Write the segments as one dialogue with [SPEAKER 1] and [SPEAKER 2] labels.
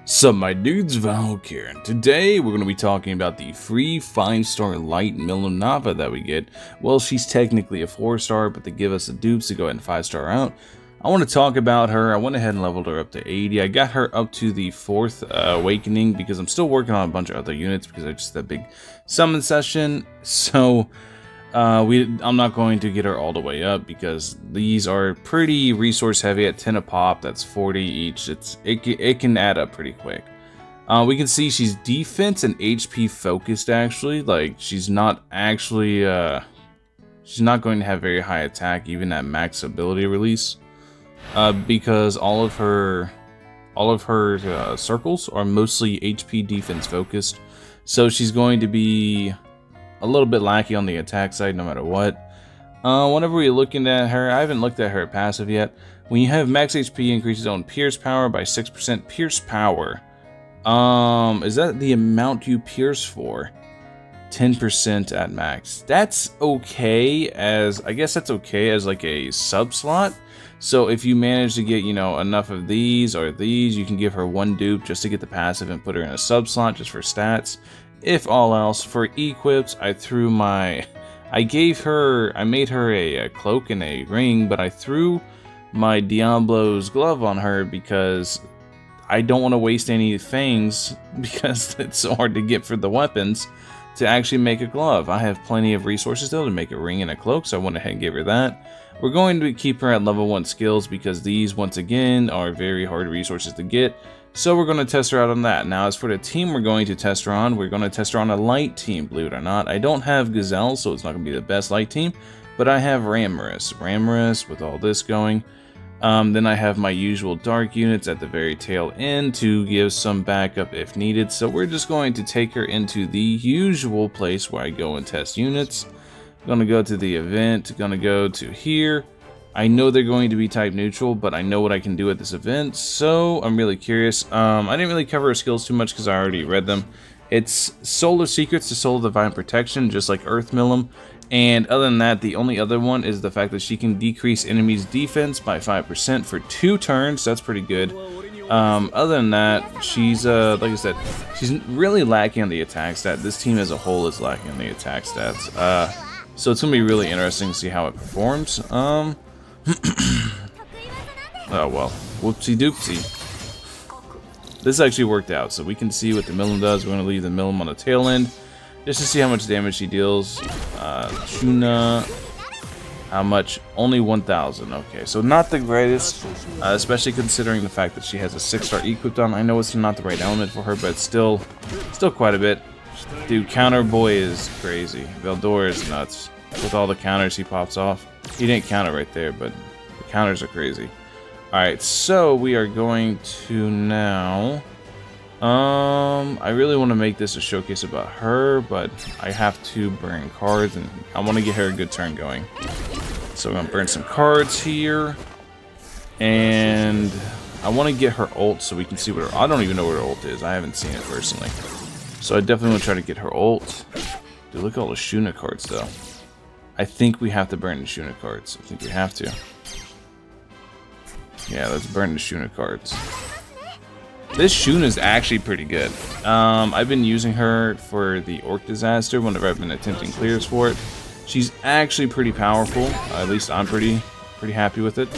[SPEAKER 1] Sup my dudes, Valk here, and today we're going to be talking about the free 5-star light Milim Nava that we get. Well, she's technically a 4-star, but they give us the dupes to go ahead and 5-star out. I want to talk about her. I went ahead and leveled her up to 80. I got her up to the 4th awakening because I'm still working on a bunch of other units because I just had a big summon session. So I'm not going to get her all the way up because these are pretty resource heavy at 10 a pop. That's 40 each. It can add up pretty quick. We can see she's defense and HP focused actually. Like she's not actually she's not going to have very high attack even at max ability release because all of her circles are mostly HP defense focused. So she's going to be a little bit lacking on the attack side no matter what. Whenever we're looking at her, I haven't looked at her passive yet. When you have max HP, increases own pierce power by 6%. Pierce power. Is that the amount you pierce for? 10% at max. That's okay as, I guess that's okay as like a sub slot. So if you manage to get, you know, enough of these or these, you can give her one dupe just to get the passive and put her in a sub slot just for stats. If all else, for equips, I made her a cloak and a ring, but I threw my Diablo's glove on her because I don't want to waste any fangs because it's so hard to get for the weapons to actually make a glove. I have plenty of resources though to make a ring and a cloak, so I went ahead and gave her that. We're going to keep her at level 1 skills because these, once again, are very hard resources to get. So we're going to test her out on that. Now, as for the team we're going to test her on, we're going to test her on a light team, believe it or not. I don't have Gazelle, so it's not going to be the best light team, but I have Ramorous with all this going. Then I have my usual dark units at the very tail end to give some backup if needed. So we're just going to take her into the usual place where I go and test units. I'm going to go to the event, going to go to here. I know they're going to be type neutral, but I know what I can do at this event, so I'm really curious. I didn't really cover her skills too much because I already read them. It's Solar Secrets to Solar Divine Protection, just like Earth Milim. And other than that, the only other one is the fact that she can decrease enemies' defense by 5% for 2 turns. That's pretty good. Other than that, she's, like I said, she's really lacking on the attack stat. This team as a whole is lacking on the attack stats. So it's going to be really interesting to see how it performs. Oh well, whoopsie doopsie. This actually worked out, so we can see what the Milim does. We're going to leave the Milim on the tail end just to see how much damage she deals. Shuna, how much? Only 1,000. Okay, so not the greatest, especially considering the fact that she has a 6-star equipped on. I know it's not the right element for her, but it's still quite a bit. Dude, Counter Boy is crazy. Veldor is nuts with all the counters he pops off. He didn't counter right there, but the counters are crazy. Alright, so we are going to now... I really want to make this a showcase about her, but I have to burn cards, and I want to get her a good turn going. So we're going to burn some cards here. And I want to get her ult so we can see what her... I don't even know what her ult is. I haven't seen it personally. So I definitely want to try to get her ult. Dude, look at all the Shuna cards, though. I think we have to burn the Shuna cards. I think we have to. Yeah, let's burn the Shuna cards. This Shuna is actually pretty good. I've been using her for the Orc Disaster whenever I've been attempting clears for it. She's actually pretty powerful. At least I'm pretty happy with it.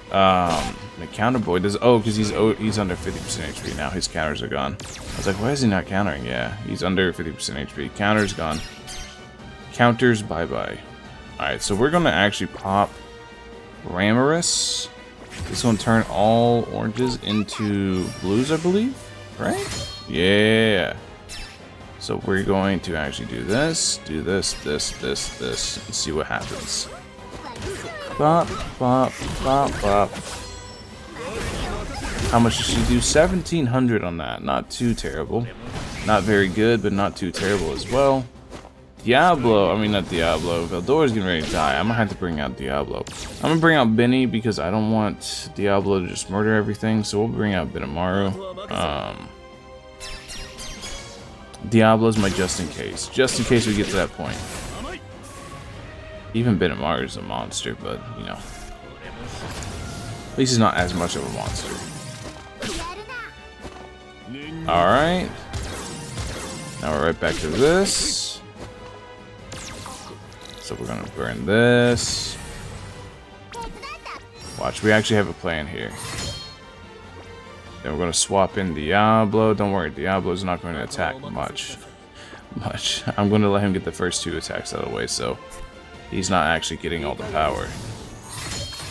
[SPEAKER 1] The counter boy does... Oh, because he's under 50% HP now. His counters are gone. I was like, why is he not countering? Yeah, he's under 50% HP. Counter's gone. Counters, bye-bye. Alright, so we're going to actually pop Ramorous. This one turn all oranges into blues, I believe. Right? Yeah. So we're going to actually do this, and see what happens. Bop, bop, bop, bop. How much does she do? 1,700 on that. Not too terrible. Not very good, but not too terrible as well. Diablo, I mean not Diablo, Veldor's getting ready to die. I'm gonna have to bring out Diablo. I'm gonna bring out Benny because I don't want Diablo to just murder everything, so we'll bring out Benamaru. Diablo's my just in case we get to that point. Even Benamaru is a monster, but you know. At least he's not as much of a monster. Alright. Now we're right back to this. So we're gonna burn this. Watch, we actually have a plan here. Then we're gonna swap in Diablo. Don't worry, Diablo's not going to attack much. I'm gonna let him get the first 2 attacks out of the way, so he's not actually getting all the power.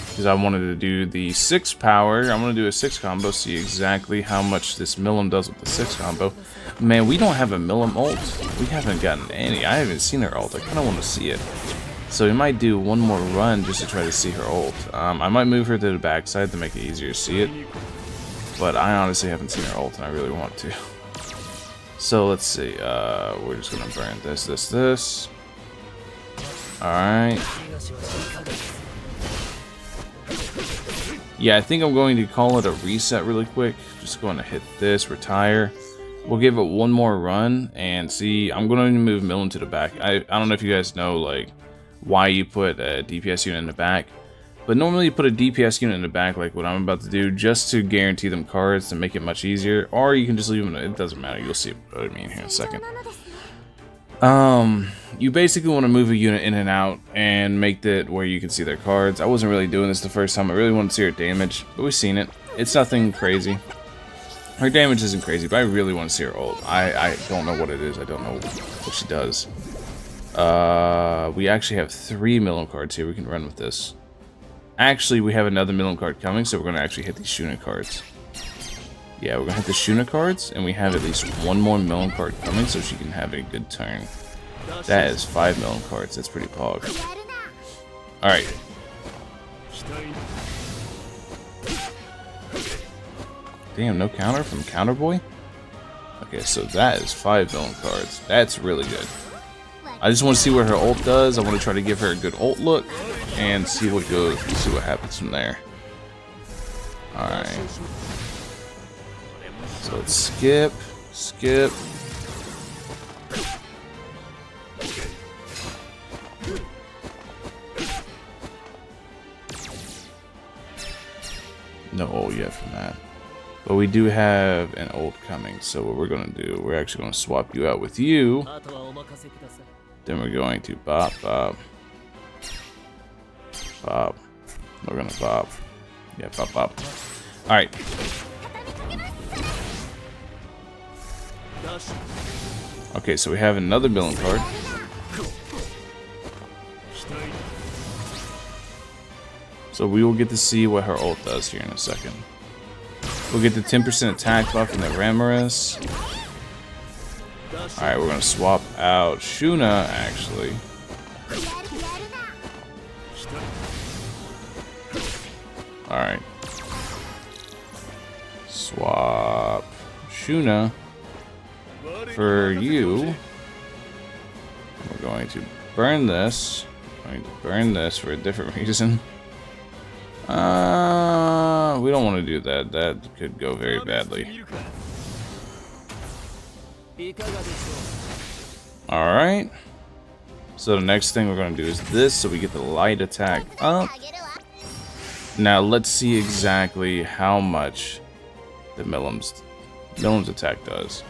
[SPEAKER 1] Because I wanted to do the 6 power. I'm gonna do a 6 combo, see exactly how much this Milim does with the 6 combo. Man, we don't have a Milim ult. We haven't gotten any. I haven't seen her ult. I kind of want to see it. So we might do one more run just to try to see her ult. I might move her to the backside to make it easier to see it. But I honestly haven't seen her ult, and I really want to. So let's see. We're just gonna burn this. Alright. Yeah, I think I'm going to call it a reset really quick. Just going to hit this, retire. We'll give it one more run and see. I'm going to move Milim to the back. I don't know if you guys know like why you put a DPS unit in the back, but normally you put a DPS unit in the back like what I'm about to do just to guarantee them cards to make it much easier, or you can just leave them. It doesn't matter. You'll see what I mean here in a second. You basically want to move a unit in and out and make that where you can see their cards. I wasn't really doing this the first time. I really wanted to see her damage, but we've seen it. It's nothing crazy. Her damage isn't crazy, but I really want to see her ult. I don't know what it is. I don't know what she does. We actually have 3 Milim cards here. We can run with this. Actually, we have another Milim card coming, so we're going to actually hit these Shuna cards. Yeah, we're going to hit the Shuna cards, and we have at least 1 more Milim card coming, so she can have a good turn. That is 5 Milim cards. That's pretty pog. Alright. Damn, no counter from Counter Boy? Okay, so that is 5 Milim cards. That's really good. I just want to see what her ult does. I want to try to give her a good ult look and see what goes, see what happens from there. Alright. So let's skip. No ult yet from that. But we do have an ult coming, so what we're going to do, we're actually going to swap you out with you. Then we're going to bop. We're going to bop. Yeah, bop. Alright. Okay, so we have another Milim card. So we will get to see what her ult does here in a second. We'll get the 10% attack buff from the Ramirez. Alright, we're going to swap out Shuna, actually. Alright. Swap Shuna for you. We're going to burn this. We're going to burn this for a different reason. We don't want to do that. That could go very badly. Alright. So the next thing we're going to do is this, so we get the light attack up. Now let's see exactly how much the Milim's attack does.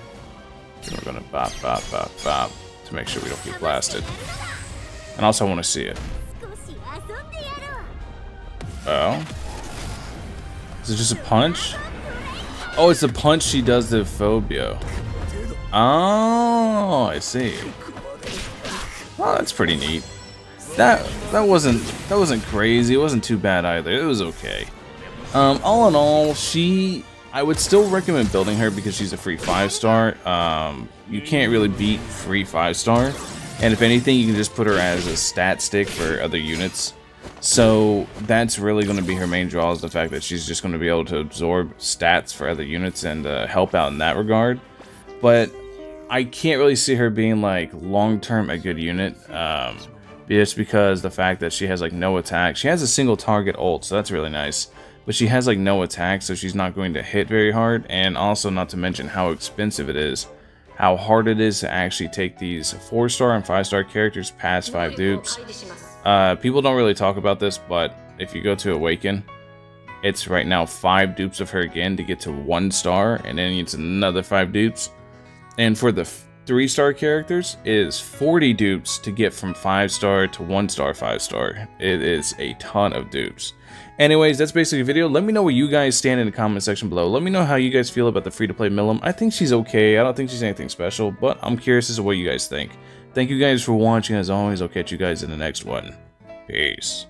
[SPEAKER 1] And we're going to bop to make sure we don't get blasted. And also I want to see it. Oh. Is it just a punch? Oh, it's a punch she does to Phobia. Oh, I see. Oh, that's pretty neat. That wasn't crazy. It wasn't too bad either. It was okay. All in all, I would still recommend building her because she's a free 5-star. You can't really beat free 5-star. And if anything, you can just put her as a stat stick for other units. So that's really going to be her main draw, is the fact that she's just going to be able to absorb stats for other units and help out in that regard. But I can't really see her being like long-term a good unit, just because the fact that she has like no attack. She has a single target ult, so that's really nice. But she has like no attack, so she's not going to hit very hard. And also, not to mention how expensive it is, how hard it is to actually take these 4-star and 5-star characters past 5 dupes. People don't really talk about this, but if you go to Awaken, It's right now 5 dupes of her again to get to 1 star, and then it's another 5 dupes. And for the 3-star characters, it is 40 dupes to get from 5-star to 1-star 5-star. It is a ton of dupes. Anyways, that's basically the video. Let me know where you guys stand in the comment section below. Let me know how you guys feel about the free-to-play Milim. I think she's okay. I don't think she's anything special, but I'm curious as to what you guys think. Thank you guys for watching. As always, I'll catch you guys in the next one. Peace.